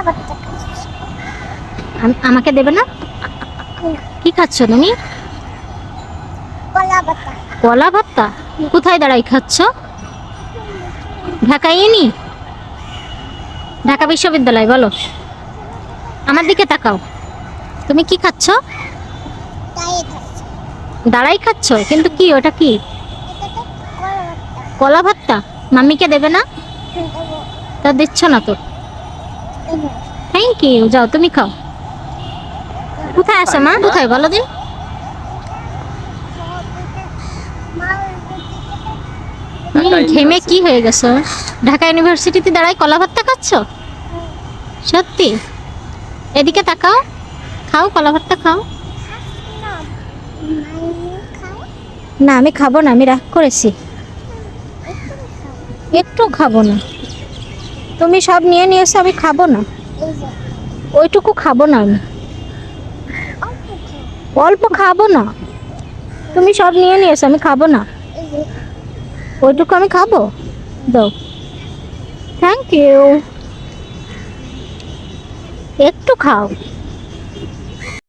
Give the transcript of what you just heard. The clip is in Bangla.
ভর্তা খাচ্ছি। আমাকে দেবে না? কি খাচ্ছ তুমি? কলা ভর্তা। কলা ভর্তা? কোথায় দাঁড়াই খাচ্ছ? ঢাকা ইউনি, ঢাকা বিশ্ববিদ্যালয়? বলো, আমার দিকে তাকাও। তুমি কি খাচ্ছ? তাই খাচ্ছি। দাঁড়াই খাচ্ছ, কিন্তু কি ওটা কি? এটা তো কলা ভর্তা। কলা ভর্তা? মাম্মিকে দেবে না? দেবো। তা দিচ্ছ না তো। দেবো। থ্যাংক ইউ, যাও তুমি খাও। কোথায় আছে মা? কোথায় বলো দিন। ঘেমে কি হয়ে গেছো? ঢাকা ইউনিভার্সিটিতে দাঁড়াই কলা ভর্তা খাচ্ছ? সত্যি? এদিকে তাকাও, খাও কলা ভর্তা খাও। না আমি খাবো না, আমি রাগ করেছি। একটু খাবো না। তুমি সব নিয়ে নিয়েছো, আমি খাবো না। ওইটুকু খাবো না আমি। অল্প খাবো না, তুমি সব নিয়ে নিয়েছো, আমি খাবো না। ওইটুকু আমি খাবো, দাও। থ্যাংক ইউ, একটু খাও।